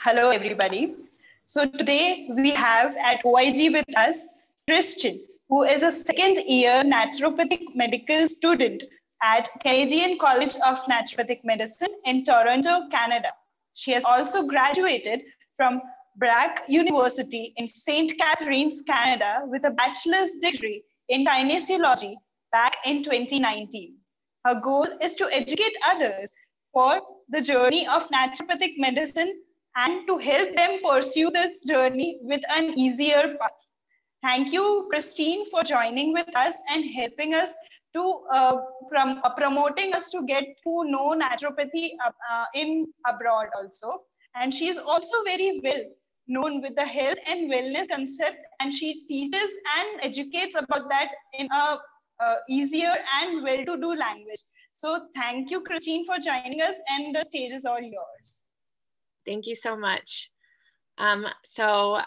Hello, everybody. So today we have at OIG with us Kirsten, who is a second year naturopathic medical student at Canadian College of Naturopathic Medicine in Toronto, Canada. She has also graduated from Brack University in St. Catharines, Canada with a bachelor's degree in kinesiology back in 2019. Her goal is to educate others for the journey of naturopathic medicine and to help them pursue this journey with an easier path. Thank you, Christine, for joining with us and helping us to promoting us to get to know naturopathy in abroad also. And she is also very well known with the health and wellness concept, and she teaches and educates about that in a easier and well-to-do language. So thank you, Christine, for joining us, and the stage is all yours. Thank you so much. So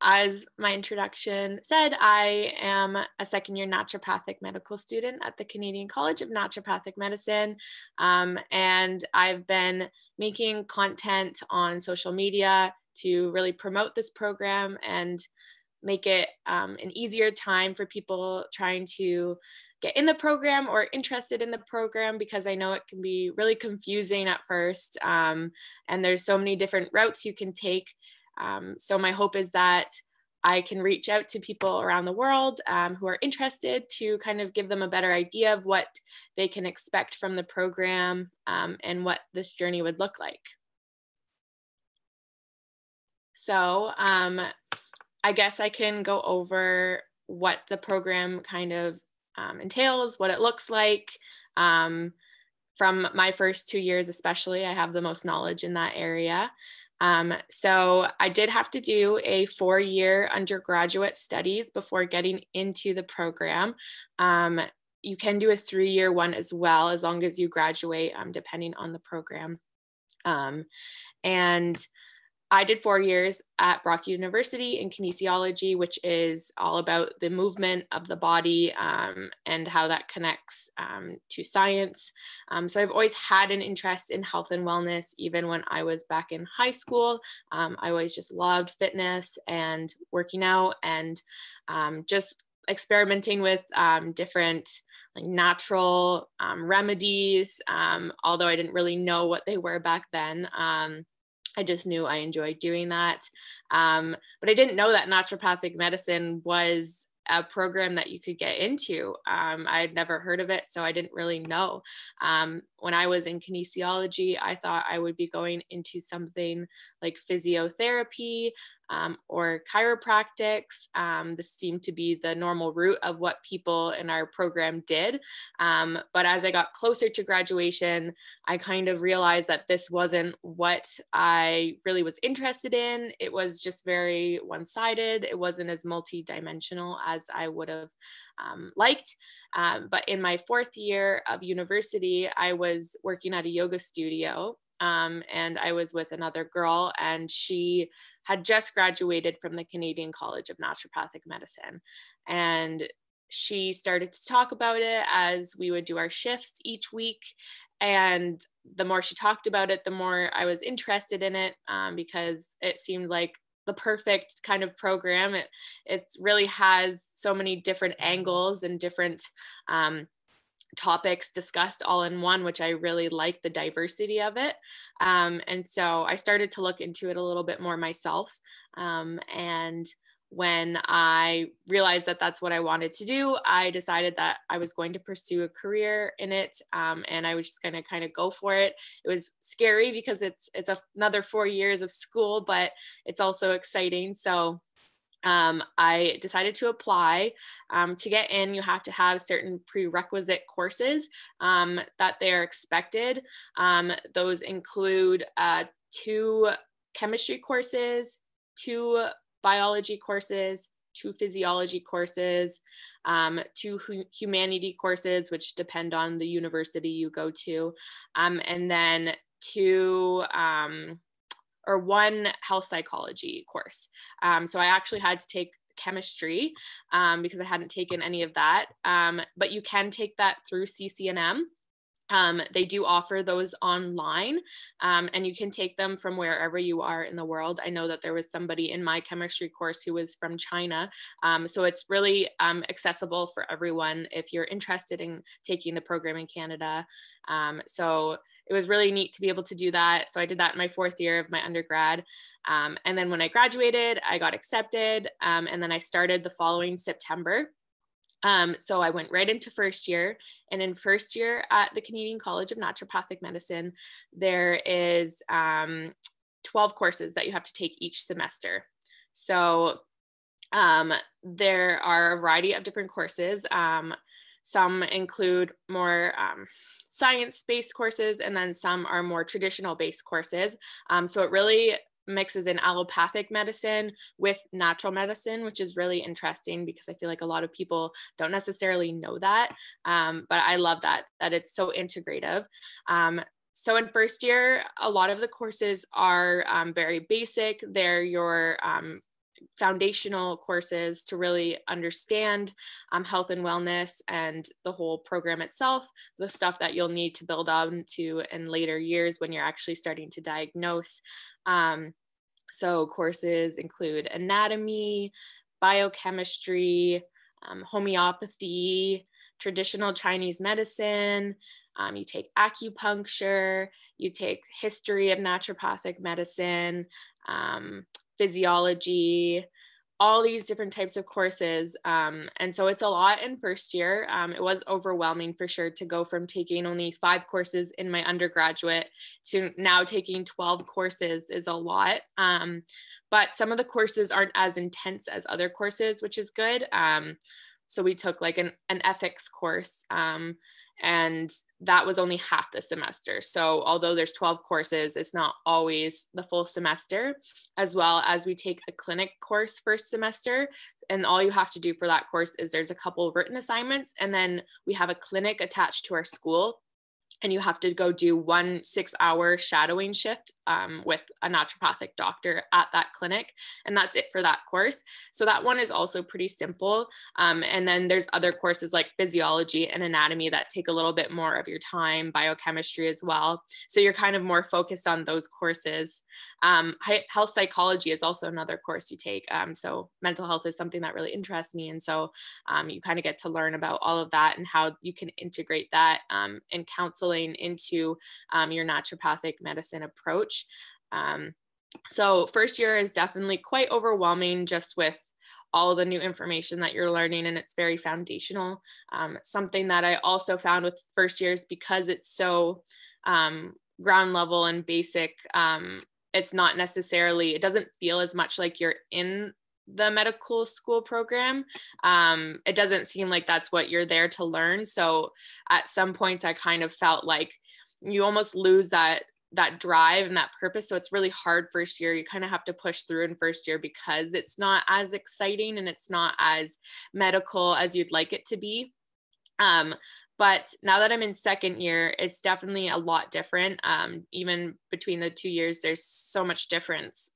as my introduction said, I am a second year naturopathic medical student at the Canadian College of Naturopathic Medicine. And I've been making content on social media to really promote this program and make it an easier time for people trying to get in the program or interested in the program, because I know it can be really confusing at first. And there's so many different routes you can take. So my hope is that I can reach out to people around the world who are interested to kind of give them a better idea of what they can expect from the program and what this journey would look like. So I guess I can go over what the program kind of entails, what it looks like. From my first 2 years especially, I have the most knowledge in that area. So I did have to do a 4-year undergraduate studies before getting into the program. You can do a 3-year one as well, as long as you graduate, depending on the program. And I did 4 years at Brock University in kinesiology, which is all about the movement of the body and how that connects to science. So I've always had an interest in health and wellness, even when I was back in high school. I always just loved fitness and working out and just experimenting with different like natural remedies, although I didn't really know what they were back then. I just knew I enjoyed doing that. But I didn't know that naturopathic medicine was a program that you could get into. I had never heard of it, so I didn't really know. When I was in kinesiology, I thought I would be going into something like physiotherapy or chiropractics. This seemed to be the normal route of what people in our program did. But as I got closer to graduation, I kind of realized that this wasn't what I really was interested in. It was just very one-sided. It wasn't as multi-dimensional as I would have liked. But in my 4th year of university, I was working at a yoga studio. And I was with another girl, and she had just graduated from the Canadian College of Naturopathic Medicine. And she started to talk about it as we would do our shifts each week. And the more she talked about it, the more I was interested in it, because it seemed like the perfect kind of program. It really has so many different angles and different topics discussed all in one, which I really like the diversity of it. And so I started to look into it a little bit more myself. And when I realized that that's what I wanted to do, I decided that I was going to pursue a career in it. And I was just going to kind of go for it. It was scary because it's another 4 years of school, but it's also exciting. So I decided to apply. To get in, you have to have certain prerequisite courses that they're expected. Those include 2 chemistry courses, 2 biology courses, 2 physiology courses, 2 humanity courses, which depend on the university you go to, and then 1 health psychology course. So I actually had to take chemistry because I hadn't taken any of that. But you can take that through CCNM. They do offer those online, and you can take them from wherever you are in the world. I know that there was somebody in my chemistry course who was from China. So it's really accessible for everyone if you're interested in taking the program in Canada. So it was really neat to be able to do that. So I did that in my 4th year of my undergrad. And then when I graduated, I got accepted, and then I started the following September. So I went right into 1st year, and in 1st year at the Canadian College of Naturopathic Medicine, there is 12 courses that you have to take each semester. So there are a variety of different courses. Some include more science-based courses, and then some are more traditional-based courses. So it really mixes in allopathic medicine with natural medicine, which is really interesting because I feel like a lot of people don't necessarily know that. But I love that it's so integrative. So in 1st year, a lot of the courses are very basic. They're your foundational courses to really understand health and wellness and the whole program itself, the stuff that you'll need to build on to in later years when you're actually starting to diagnose. So courses include anatomy, biochemistry, homeopathy, traditional Chinese medicine. You take acupuncture, you take history of naturopathic medicine, physiology, all these different types of courses. And so it's a lot in 1st year. It was overwhelming for sure to go from taking only 5 courses in my undergraduate to now taking 12 courses is a lot. But some of the courses aren't as intense as other courses, which is good. So we took like an ethics course, and that was only half the semester. So although there's 12 courses, it's not always the full semester, as well as we take a clinic course 1st semester. And all you have to do for that course is there's a couple written assignments, and then we have a clinic attached to our school. And you have to go do 1 6-hour shadowing shift with a naturopathic doctor at that clinic. And that's it for that course. So that one is also pretty simple. And then there's other courses like physiology and anatomy that take a little bit more of your time, biochemistry as well. So you're kind of more focused on those courses. Health psychology is also another course you take. So mental health is something that really interests me. And so you kind of get to learn about all of that and how you can integrate that in counseling into your naturopathic medicine approach. So 1st year is definitely quite overwhelming just with all the new information that you're learning, and it's very foundational. Something that I also found with 1st years, because it's so ground level and basic, it's not necessarily, it doesn't feel as much like you're in the medical school program. It doesn't seem like that's what you're there to learn. So at some points I kind of felt like you almost lose that drive and that purpose. So it's really hard 1st year. You kind of have to push through in 1st year because it's not as exciting and it's not as medical as you'd like it to be. But now that I'm in 2nd year, it's definitely a lot different. Even between the 2 years, there's so much difference,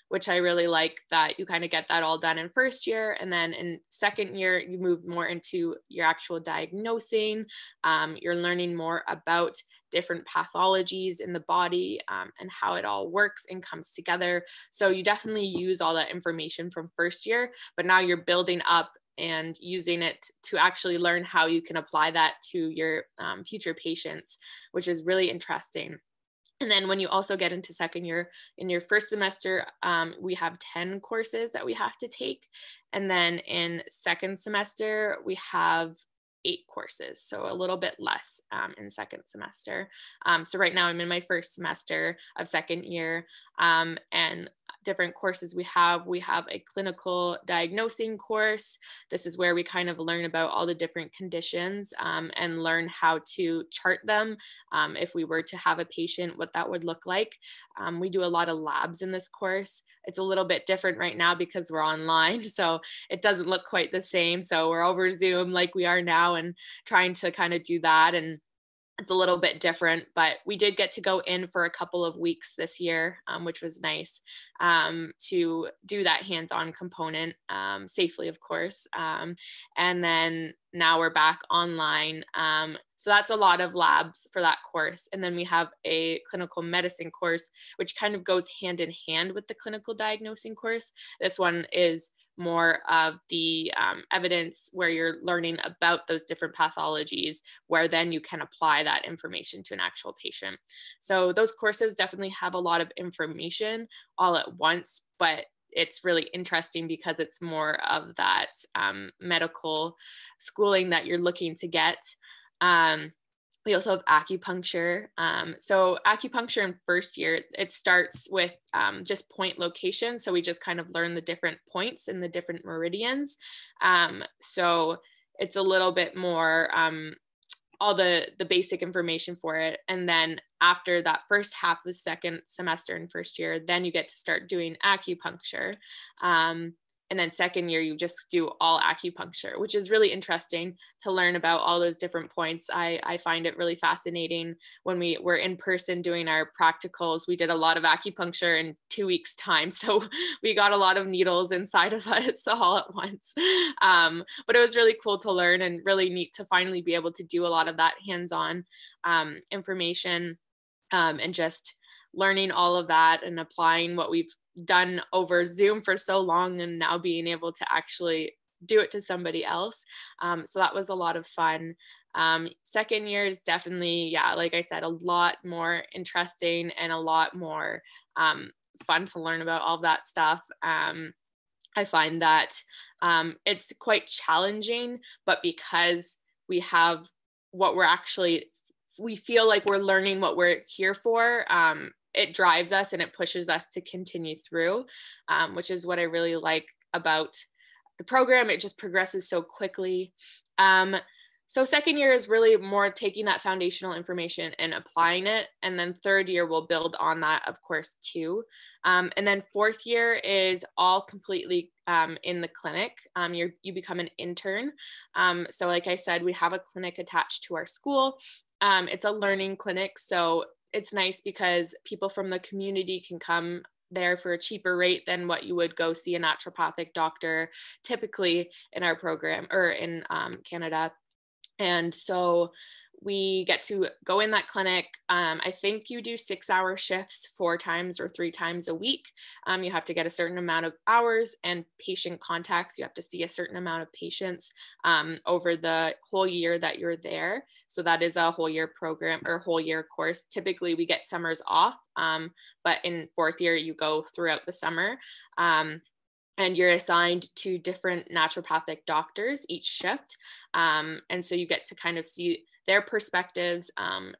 which I really like that you kind of get that all done in 1st year. And then in 2nd year, you move more into your actual diagnosing. You're learning more about different pathologies in the body and how it all works and comes together. So you definitely use all that information from 1st year, but now you're building up and using it to actually learn how you can apply that to your future patients, which is really interesting. And then when you also get into 2nd year, in your 1st semester, we have 10 courses that we have to take. And then in 2nd semester, we have 8 courses, so a little bit less in 2nd semester. So right now I'm in my 1st semester of 2nd year, and different courses we have a clinical diagnosing course. This is where we kind of learn about all the different conditions and learn how to chart them. If we were to have a patient, what that would look like. We do a lot of labs in this course. It's a little bit different right now because we're online, so it doesn't look quite the same. So we're over Zoom like we are now and trying to kind of do that, and it's a little bit different, but we did get to go in for a couple of weeks this year, which was nice to do that hands-on component safely, of course. And then now we're back online. So that's a lot of labs for that course. And then we have a clinical medicine course, which kind of goes hand in hand with the clinical diagnosing course. This one is more of the evidence where you're learning about those different pathologies, where then you can apply that information to an actual patient. So those courses definitely have a lot of information all at once, but it's really interesting because it's more of that medical schooling that you're looking to get. We also have acupuncture. So acupuncture in first year, it starts with just point location. So we just kind of learn the different points and the different meridians. So it's a little bit more all the basic information for it. And then after that first half of second semester in first year, then you get to start doing acupuncture. And then second year, you just do all acupuncture, which is really interesting to learn about all those different points. I find it really fascinating. When we were in person doing our practicals, we did a lot of acupuncture in 2 weeks' time. So we got a lot of needles inside of us all at once. But it was really cool to learn and really neat to finally be able to do a lot of that hands-on information and just learning all of that and applying what we've done over Zoom for so long and now being able to actually do it to somebody else. So that was a lot of fun. Second year is definitely, yeah, like I said, a lot more interesting and a lot more fun to learn about all of that stuff. I find that it's quite challenging, but because we have what we're actually, we feel like we're learning what we're here for, it drives us and it pushes us to continue through, which is what I really like about the program. It just progresses so quickly. So second year is really more taking that foundational information and applying it. And then third year will build on that, of course, too. And then fourth year is all completely in the clinic. You become an intern. So like I said, we have a clinic attached to our school. It's a learning clinic. So it's nice because people from the community can come there for a cheaper rate than what you would go see a naturopathic doctor typically in our program or in Canada. And so we get to go in that clinic. I think you do 6-hour shifts 4 times or 3 times a week. You have to get a certain amount of hours and patient contacts. You have to see a certain amount of patients over the whole year that you're there. So that is a whole year program or whole year course. Typically we get summers off, but in fourth year you go throughout the summer. And you're assigned to different naturopathic doctors each shift. And so you get to kind of see their perspectives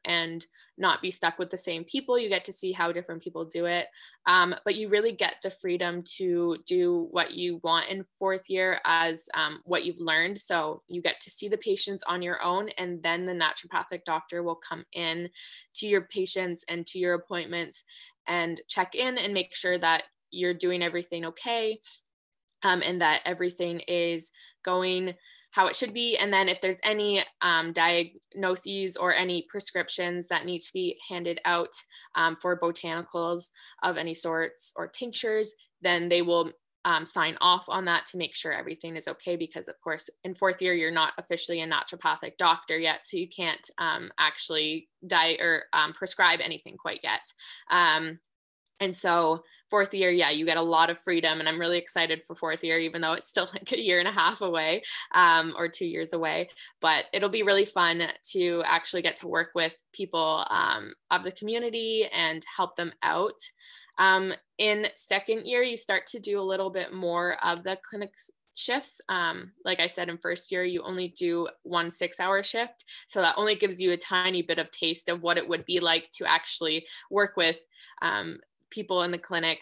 and not be stuck with the same people. You get to see how different people do it. But you really get the freedom to do what you want in fourth year as what you've learned. So you get to see the patients on your own, and then the naturopathic doctor will come in to your patients and to your appointments and check in and make sure that you're doing everything okay. And that everything is going how it should be. And then if there's any diagnoses or any prescriptions that need to be handed out for botanicals of any sorts or tinctures, then they will sign off on that to make sure everything is okay. Because of course, in fourth year, you're not officially a naturopathic doctor yet. So you can't actually prescribe anything quite yet. And so fourth year, yeah, you get a lot of freedom, and I'm really excited for fourth year, even though it's still like 1.5 years away or 2 years away, but it'll be really fun to actually get to work with people of the community and help them out. In second year, you start to do a little bit more of the clinic shifts. Like I said, in first year, you only do 1 6-hour shift. So that only gives you a tiny bit of taste of what it would be like to actually work with people in the clinic.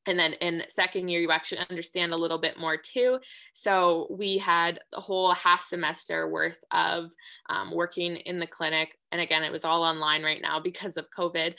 And then in second year, you actually understand a little bit more too. So we had a whole half semester worth of working in the clinic. And again, it was all online right now because of COVID.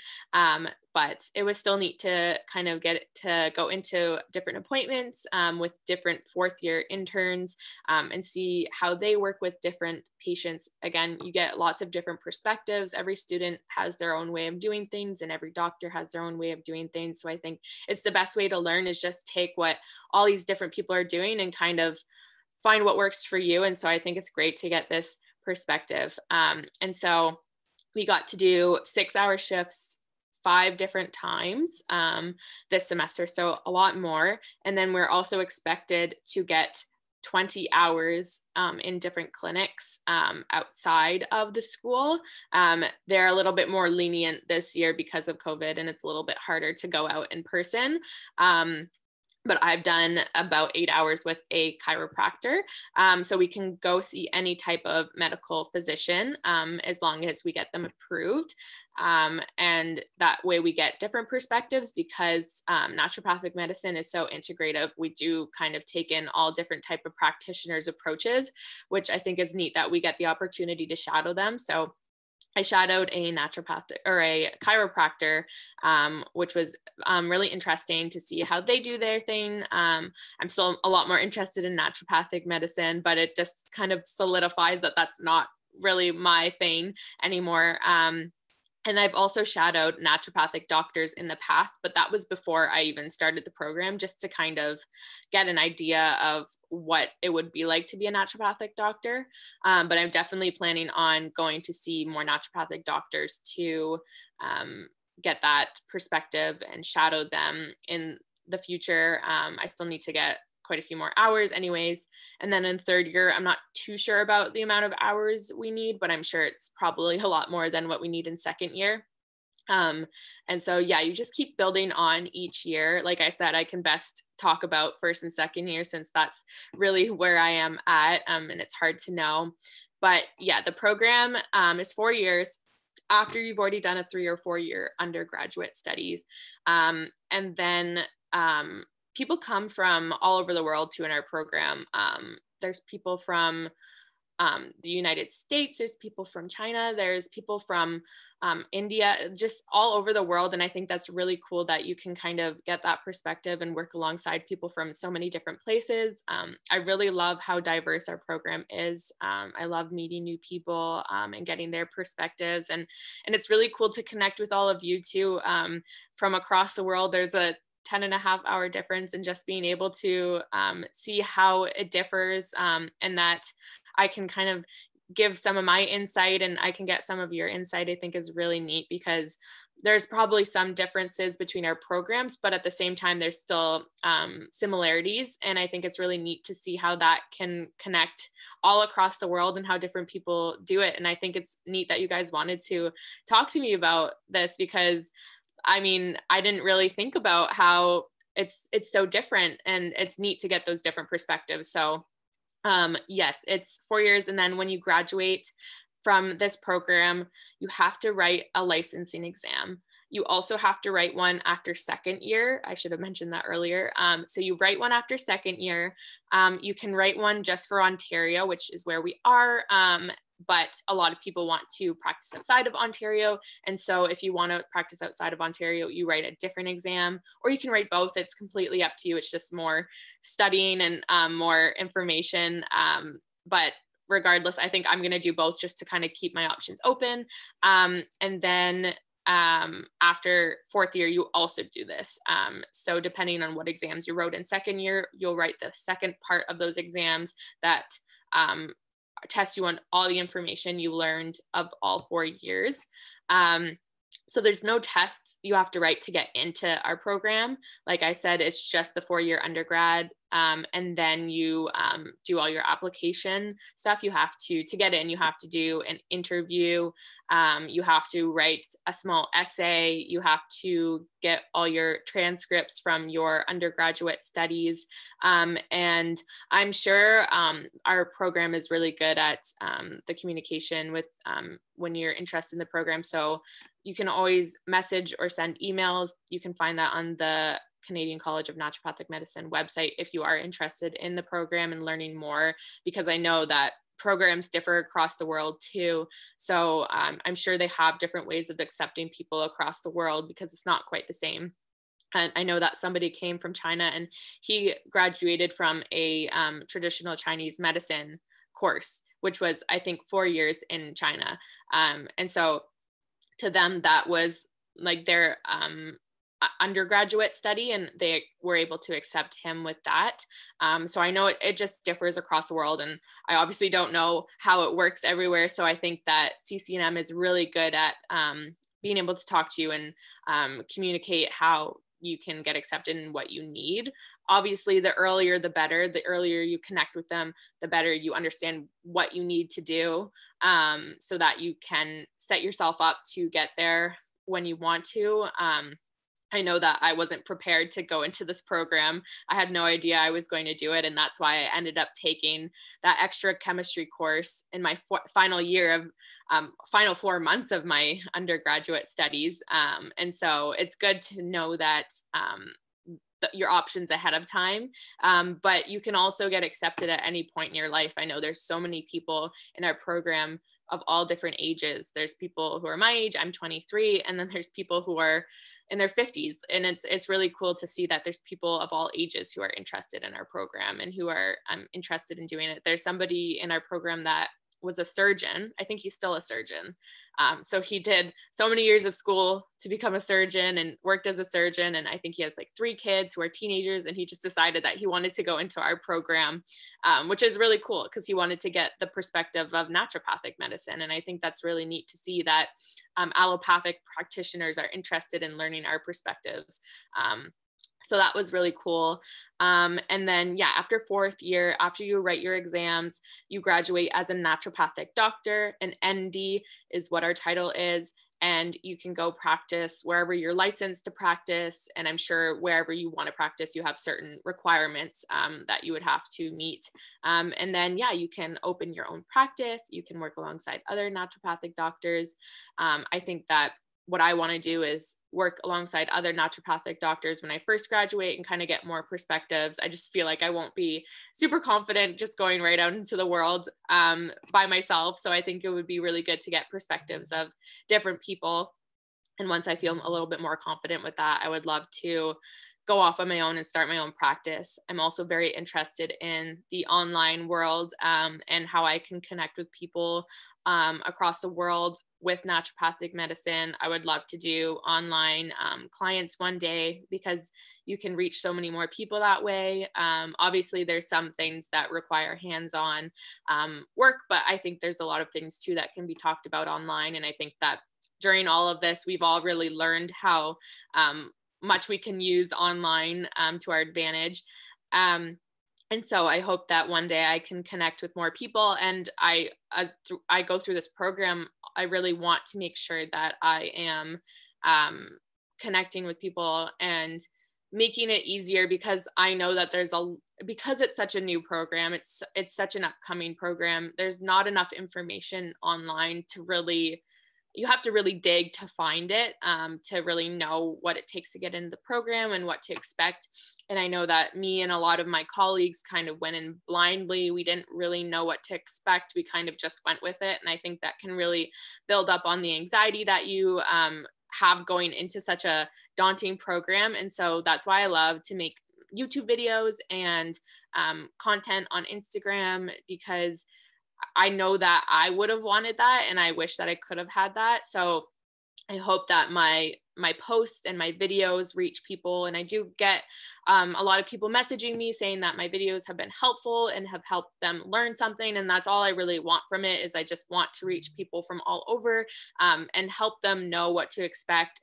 But it was still neat to kind of get to go into different appointments with different fourth year interns and see how they work with different patients. Again, you get lots of different perspectives. Every student has their own way of doing things, and every doctor has their own way of doing things. So I think it's the best way to learn is just take what all these different people are doing and kind of find what works for you. And so I think it's great to get this perspective. And so we got to do 6-hour shifts 5 different times this semester, so a lot more. And then we're also expected to get 20 hours in different clinics outside of the school. They're a little bit more lenient this year because of COVID, and it's a little bit harder to go out in person. But I've done about 8 hours with a chiropractor. So we can go see any type of medical physician as long as we get them approved. And that way we get different perspectives because naturopathic medicine is so integrative. We do kind of take in all different type of practitioners' approaches, which I think is neat that we get the opportunity to shadow them. So I shadowed a naturopathic or a chiropractor, which was really interesting to see how they do their thing. I'm still a lot more interested in naturopathic medicine, but it just kind of solidifies that that's not really my thing anymore. And I've also shadowed naturopathic doctors in the past, but that was before I even started the program, just to kind of get an idea of what it would be like to be a naturopathic doctor. But I'm definitely planning on going to see more naturopathic doctors to get that perspective and shadow them in the future. I still need to get quite a few more hours anyways. And then in 3rd year, I'm not too sure about the amount of hours we need, but I'm sure it's probably a lot more than what we need in 2nd year. And so, yeah, you just keep building on each year. Like I said, I can best talk about 1st and 2nd year since that's really where I am at, and it's hard to know. But yeah, the program is 4 years after you've already done a 3 or 4 year undergraduate studies. And then people come from all over the world too in our program. There's people from the United States, there's people from China, there's people from India, just all over the world. And I think that's really cool that you can kind of get that perspective and work alongside people from so many different places. I really love how diverse our program is. I love meeting new people and getting their perspectives. And it's really cool to connect with all of you too from across the world. There's a 10.5-hour difference, and just being able to see how it differs, and that I can kind of give some of my insight and I can get some of your insight, I think is really neat, because there's probably some differences between our programs, but at the same time, there's still similarities. And I think it's really neat to see how that can connect all across the world and how different people do it. And I think it's neat that you guys wanted to talk to me about this, because I mean, I didn't really think about how it's so different, and it's neat to get those different perspectives. So yes, it's 4 years. And then when you graduate from this program, you have to write a licensing exam. You also have to write one after 2nd year. I should have mentioned that earlier. So you write one after 2nd year. You can write one just for Ontario, which is where we are. But a lot of people want to practice outside of Ontario. And so if you want to practice outside of Ontario, you write a different exam, or you can write both. It's completely up to you. It's just more studying and more information. But regardless, I think I'm going to do both just to kind of keep my options open. And then after 4th year, you also do this. So depending on what exams you wrote in 2nd year, you'll write the second part of those exams that test you on all the information you learned of all 4 years. So there's no tests you have to write to get into our program. Like I said, it's just the 4-year undergrad. And then you do all your application stuff. You have to get in, you have to do an interview. You have to write a small essay. You have to get all your transcripts from your undergraduate studies. And I'm sure our program is really good at the communication with when you're interested in the program. So you can always message or send emails. You can find that on the Canadian College of Naturopathic Medicine website if you are interested in the program and learning more, because I know that programs differ across the world too. So I'm sure they have different ways of accepting people across the world, because it's not quite the same. And I know that somebody came from China and he graduated from a traditional Chinese medicine course, which was, I think, 4 years in China. And so to them, that was like their undergraduate study, and they were able to accept him with that. So I know it just differs across the world, and I obviously don't know how it works everywhere. So I think that CCNM is really good at being able to talk to you and communicate how you can get accepted and what you need. Obviously, the earlier the better. The earlier you connect with them, the better you understand what you need to do, so that you can set yourself up to get there when you want to. I know that I wasn't prepared to go into this program. I had no idea I was going to do it. And that's why I ended up taking that extra chemistry course in my final year of final 4 months of my undergraduate studies. And so it's good to know that your options ahead of time. But you can also get accepted at any point in your life. I know there's so many people in our program of all different ages. There's people who are my age, I'm 23, and then there's people who are in their 50s. And it's really cool to see that there's people of all ages who are interested in our program and who are interested in doing it. There's somebody in our program that was a surgeon. I think he's still a surgeon. So he did so many years of school to become a surgeon and worked as a surgeon. And I think he has like 3 kids who are teenagers, and he just decided that he wanted to go into our program, which is really cool because he wanted to get the perspective of naturopathic medicine. And I think that's really neat to see that allopathic practitioners are interested in learning our perspectives. So that was really cool. And then, yeah, after 4th year, after you write your exams, you graduate as a naturopathic doctor. An ND is what our title is. And you can go practice wherever you're licensed to practice. And I'm sure wherever you want to practice, you have certain requirements that you would have to meet. And then, yeah, you can open your own practice. You can work alongside other naturopathic doctors. I think that what I want to do is work alongside other naturopathic doctors when I first graduate and kind of get more perspectives. I just feel like I won't be super confident just going right out into the world by myself. So I think it would be really good to get perspectives of different people. And once I feel a little bit more confident with that, I would love to go off on my own and start my own practice. I'm also very interested in the online world and how I can connect with people across the world with naturopathic medicine. I would love to do online clients one day because you can reach so many more people that way. Obviously, there's some things that require hands-on work, but I think there's a lot of things too that can be talked about online. And I think that during all of this, we've all really learned how much we can use online to our advantage. And so I hope that one day I can connect with more people. And as I go through this program, I really want to make sure that I am connecting with people and making it easier, because I know that because it's such a new program, it's such an upcoming program, there's not enough information online to really, you have to really dig to find it, to really know what it takes to get into the program and what to expect. And I know that me and a lot of my colleagues kind of went in blindly. We didn't really know what to expect. We kind of just went with it. And I think that can really build up on the anxiety that you have going into such a daunting program. And so that's why I love to make YouTube videos and content on Instagram, because I know that I would have wanted that, and I wish that I could have had that. So I hope that my posts and my videos reach people. And I do get a lot of people messaging me saying that my videos have been helpful and have helped them learn something. And that's all I really want from it, is I just want to reach people from all over and help them know what to expect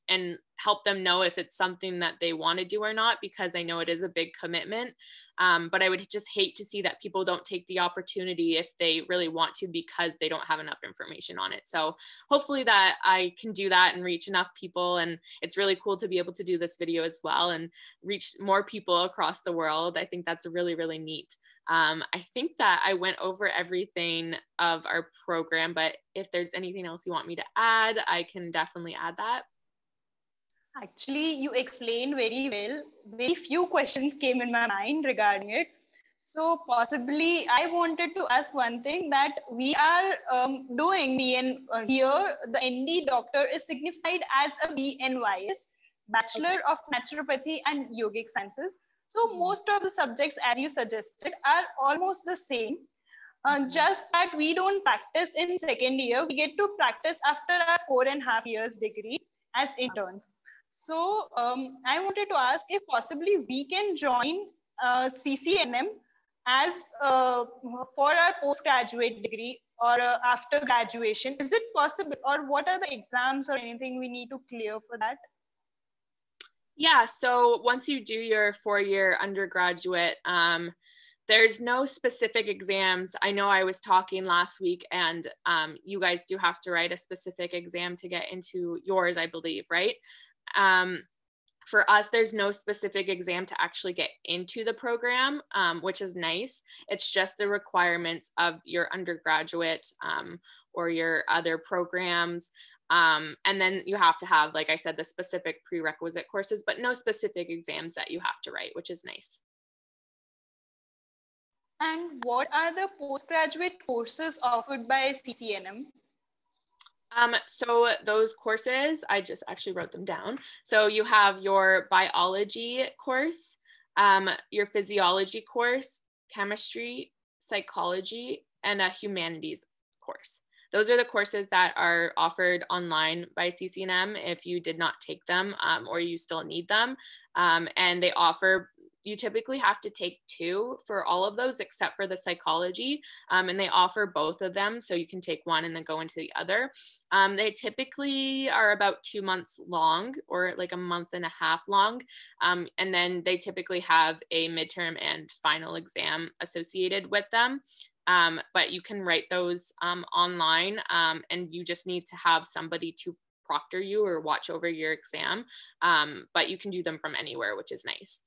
and help them know if it's something that they want to do or not, because I know it is a big commitment. But I would just hate to see that people don't take the opportunity if they really want to, because they don't have enough information on it. So hopefully that I can do that and reach enough people. And it's really cool to be able to do this video as well and reach more people across the world. I think that's really, really neat. I think that I went over everything of our program, but if there's anything else you want me to add, I can definitely add that. Actually, you explained very well. Very few questions came in my mind regarding it. So possibly I wanted to ask one thing that we are doing. Me and here, the ND doctor is signified as a BNYS, Bachelor of Naturopathy and Yogic Sciences. So most of the subjects, as you suggested, are almost the same. Just that we don't practice in second year. We get to practice after our 4.5 years degree as interns. So I wanted to ask if possibly we can join CCNM as for our postgraduate degree or after graduation. Is it possible, or what are the exams or anything we need to clear for that? Yeah, so once you do your 4-year undergraduate, there's no specific exams. I know I was talking last week, and you guys do have to write a specific exam to get into yours, I believe, right? For us, there's no specific exam to actually get into the program, which is nice. It's just the requirements of your undergraduate or your other programs. And then you have to have, like I said, the specific prerequisite courses, but no specific exams that you have to write, which is nice. And what are the postgraduate courses offered by CCNM? So those courses, I just actually wrote them down. So you have your biology course, your physiology course, chemistry, psychology, and a humanities course. Those are the courses that are offered online by CCNM if you did not take them or you still need them. And they offer, you typically have to take 2 for all of those except for the psychology, and they offer both of them, so you can take one and then go into the other. They typically are about 2 months long, or like a month and a half long, and then they typically have a midterm and final exam associated with them. But you can write those online, and you just need to have somebody to proctor you or watch over your exam, but you can do them from anywhere, which is nice.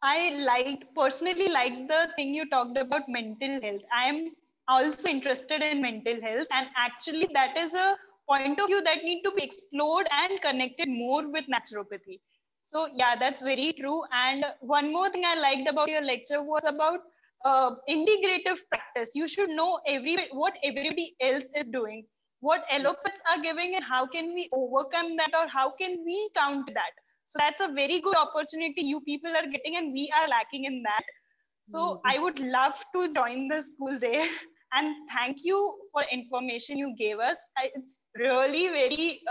I personally liked the thing you talked about mental health. I am also interested in mental health, and actually that is a point of view that need to be explored and connected more with naturopathy. So yeah, that's very true. And one more thing I liked about your lecture was about integrative practice. You should know what everybody else is doing, what allopathics are giving, and how can we overcome that, or how can we counter that. So that's a very good opportunity you people are getting, and we are lacking in that. So I would love to join the school there. And thank you for information you gave us. It's really very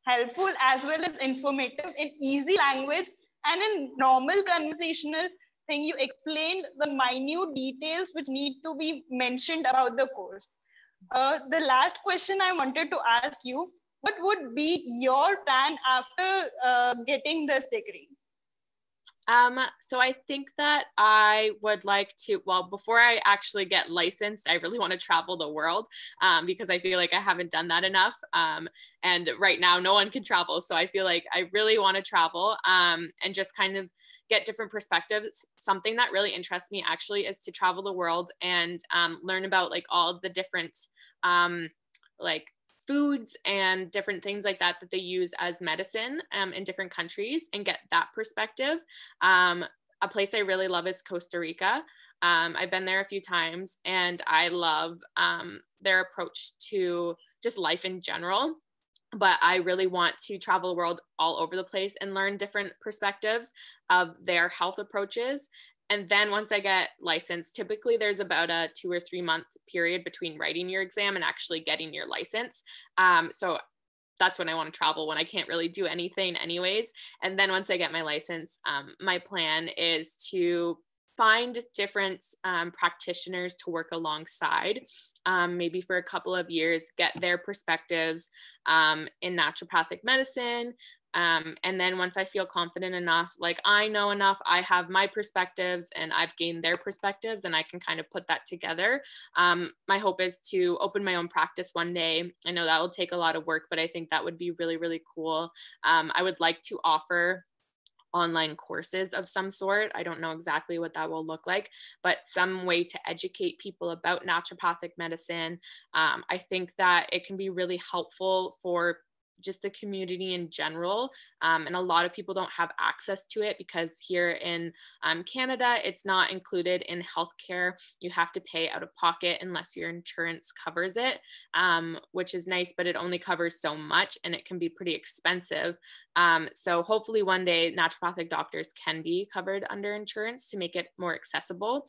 helpful as well as informative in easy language and in normal conversational thing. You explained the minute details which need to be mentioned about the course. The last question I wanted to ask you, what would be your plan after getting this degree? So I think that I would like to, well, before I actually get licensed, I really want to travel the world because I feel like I haven't done that enough. And right now, no one can travel. So I feel like I really want to travel and just kind of get different perspectives. Something that really interests me actually is to travel the world and learn about like all the different like foods and different things like that they use as medicine in different countries and get that perspective. A place I really love is Costa Rica. I've been there a few times and I love their approach to just life in general. But I really want to travel the world all over the place and learn different perspectives of their health approaches. And then once I get licensed, typically there's about a 2 or 3 month period between writing your exam and actually getting your license. So that's when I want to travel, when I can't really do anything anyways. And then once I get my license, my plan is to find different practitioners to work alongside, maybe for a couple of years, get their perspectives in naturopathic medicine. And then once I feel confident enough, like I know enough, I have my perspectives and I've gained their perspectives and I can kind of put that together. My hope is to open my own practice one day. I know that will take a lot of work, but I think that would be really, really cool. I would like to offer online courses of some sort. I don't know exactly what that will look like, but some way to educate people about naturopathic medicine. I think that it can be really helpful for just the community in general. And a lot of people don't have access to it because here in Canada, it's not included in healthcare. You have to pay out of pocket unless your insurance covers it, which is nice, but it only covers so much and it can be pretty expensive. So hopefully one day naturopathic doctors can be covered under insurance to make it more accessible.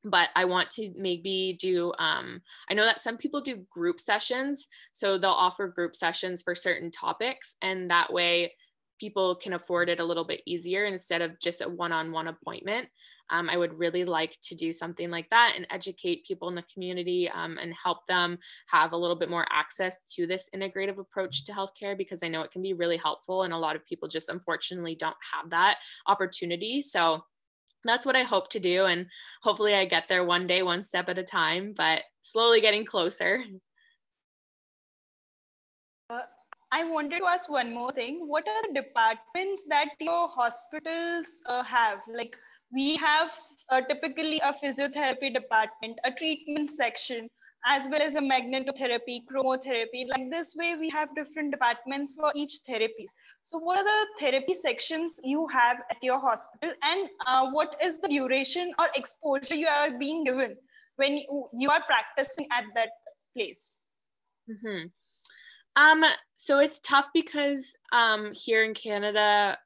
but I want to maybe do, I know that some people do group sessions, so they'll offer group sessions for certain topics, and that way people can afford it a little bit easier instead of just a one-on-one appointment. I would really like to do something like that and educate people in the community and help them have a little bit more access to this integrative approach to healthcare, because I know it can be really helpful and a lot of people just unfortunately don't have that opportunity. So that's what I hope to do. And hopefully I get there one day, one step at a time, but slowly getting closer. I wanted to ask one more thing. What are the departments that your hospitals have? Like we have typically a physiotherapy department, a treatment section, as well as a magnetotherapy, chromotherapy. Like this way, we have different departments for each therapies. So what are the therapy sections you have at your hospital, and what is the duration or exposure you are being given when you are practicing at that place? Mm-hmm. So it's tough because here in Canada,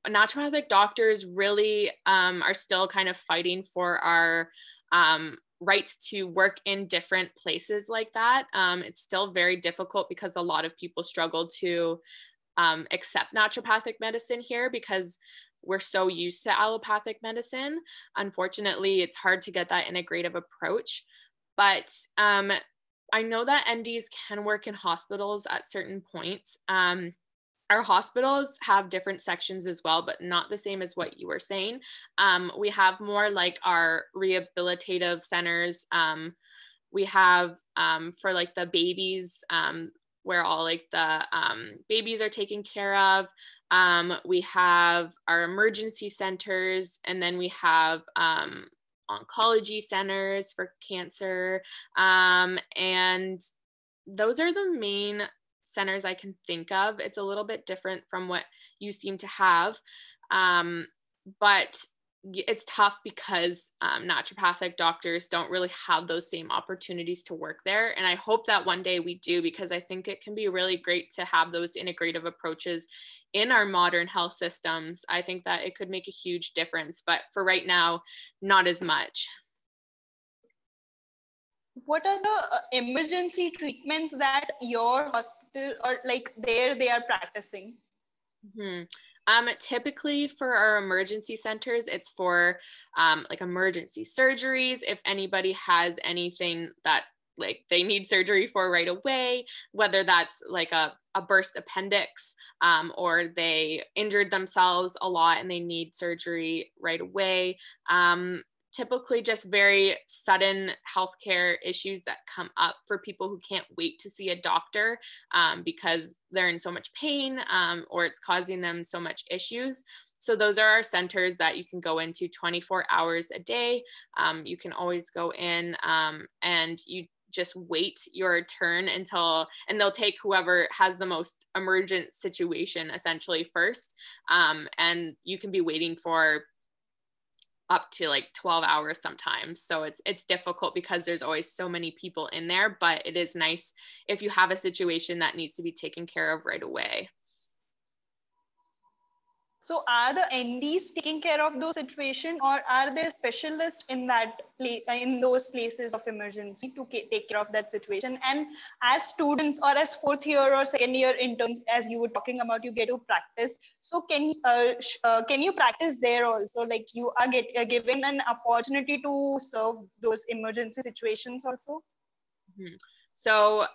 naturopathic doctors really are still kind of fighting for our rights to work in different places like that. It's still very difficult because a lot of people struggle to accept naturopathic medicine here because we're so used to allopathic medicine. Unfortunately, it's hard to get that integrative approach. But I know that NDs can work in hospitals at certain points. Our hospitals have different sections as well, but not the same as what you were saying. We have more like our rehabilitative centers. We have for like the babies, where all like the babies are taken care of. We have our emergency centers, and then we have oncology centers for cancer. And those are the main centers I can think of. It's a little bit different from what you seem to have. But it's tough because naturopathic doctors don't really have those same opportunities to work there. And I hope that one day we do, because I think it can be really great to have those integrative approaches in our modern health systems. I think that it could make a huge difference, but for right now, not as much. What are the emergency treatments that your hospital or like there they are practicing? Mm-hmm. Typically for our emergency centers, it's for like emergency surgeries. If anybody has anything that like they need surgery for right away, whether that's like a burst appendix or they injured themselves a lot and they need surgery right away. Typically just very sudden healthcare issues that come up for people who can't wait to see a doctor because they're in so much pain or it's causing them so much issues. So those are our centers that you can go into 24 hours a day. You can always go in and you just wait your turn until, and they'll take whoever has the most emergent situation essentially first. And you can be waiting for up to like 12 hours sometimes. So it's difficult because there's always so many people in there, but it is nice if you have a situation that needs to be taken care of right away. So are the NDs taking care of those situations, or are there specialists in that in those places of emergency to take care of that situation? And as students or as fourth year or second year interns, as you were talking about, you get to practice. So can you practice there also? Like you are given an opportunity to serve those emergency situations also? Mm-hmm. So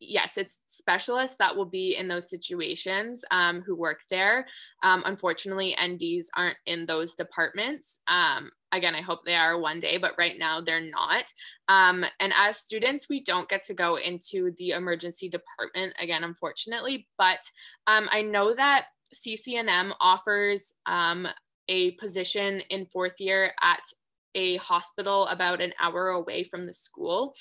yes, it's specialists that will be in those situations who work there. Unfortunately, NDs aren't in those departments. Again, I hope they are one day, but right now they're not. And as students, we don't get to go into the emergency department again, unfortunately, but I know that CCNM offers a position in fourth year at a hospital about an hour away from the school.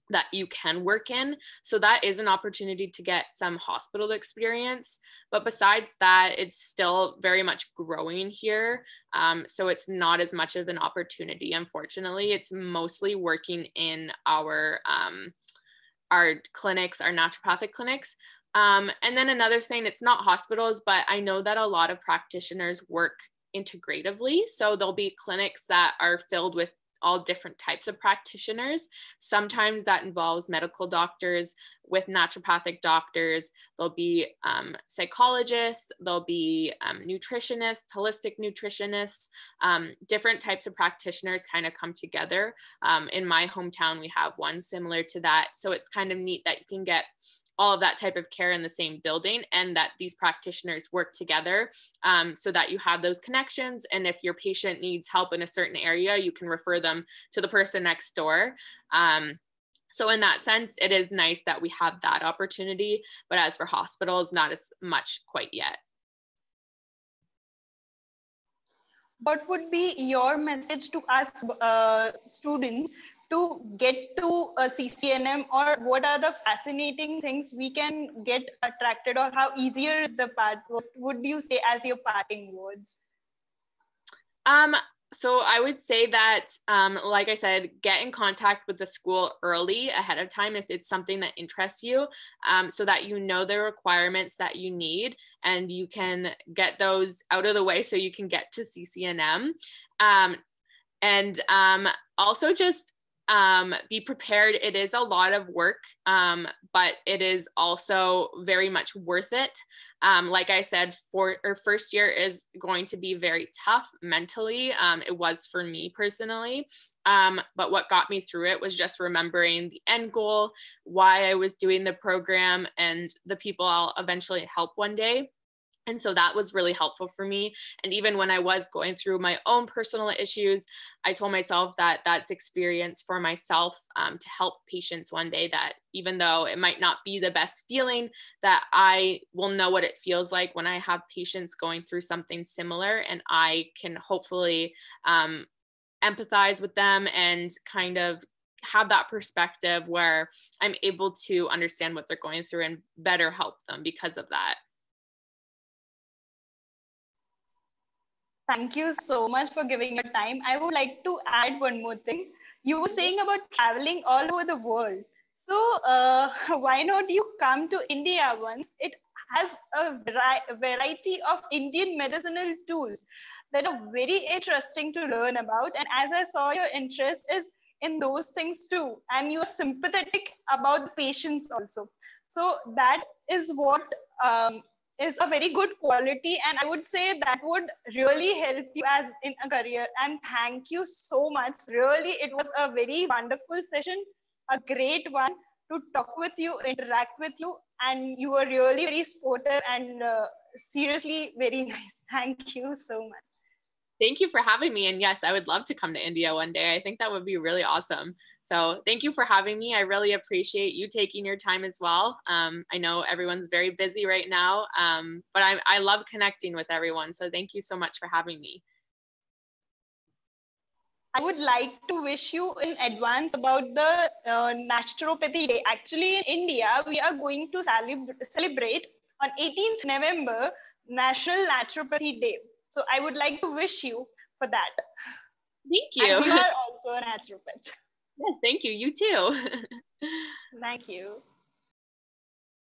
That you can work in. So that is an opportunity to get some hospital experience. But besides that, it's still very much growing here. So it's not as much of an opportunity, unfortunately. It's mostly working in our clinics, our naturopathic clinics. And then another thing, it's not hospitals, but I know that a lot of practitioners work integratively. So there'll be clinics that are filled with all different types of practitioners. Sometimes that involves medical doctors with naturopathic doctors. There'll be psychologists, there'll be nutritionists, holistic nutritionists, different types of practitioners kind of come together. In my hometown, we have one similar to that. So it's kind of neat that you can get all of that type of care in the same building, and that these practitioners work together so that you have those connections. And if your patient needs help in a certain area, you can refer them to the person next door. So in that sense, it is nice that we have that opportunity, but as for hospitals, not as much quite yet. What would be your message to us students to get to a CCNM, or what are the fascinating things we can get attracted, or how easier is the path? What would you say as your parting words? So I would say that, like I said, get in contact with the school early ahead of time if it's something that interests you, so that you know the requirements that you need and you can get those out of the way so you can get to CCNM. And also just be prepared. It is a lot of work, but it is also very much worth it. Like I said, first year is going to be very tough mentally. It was for me personally. But what got me through it was just remembering the end goal, why I was doing the program, and the people I'll eventually help one day. And so that was really helpful for me. And even when I was going through my own personal issues, I told myself that that's experience for myself to help patients one day, that even though it might not be the best feeling, that I will know what it feels like when I have patients going through something similar, and I can hopefully empathize with them and kind of have that perspective where I'm able to understand what they're going through and better help them because of that. Thank you so much for giving your time. I would like to add one more thing. You were saying about traveling all over the world. So why not you come to India once? It has a variety of Indian medicinal tools that are very interesting to learn about. And as I saw, your interest is in those things too. And you're sympathetic about the patients also. So that is what is a very good quality, and I would say that would really help you as in a career. And thank you so much. Really, it was a very wonderful session, a great one to talk with you, interact with you, and you were really very supportive and seriously very nice. Thank you so much. Thank you for having me. And yes, I would love to come to India one day. I think that would be really awesome. So thank you for having me. I really appreciate you taking your time as well. I know everyone's very busy right now, but I love connecting with everyone. So thank you so much for having me. I would like to wish you in advance about the Naturopathy Day. Actually, in India, we are going to celebrate on 18th November, National Naturopathy Day. So I would like to wish you for that. Thank you. As you are also a naturopath. Yeah, thank you. You too. Thank you.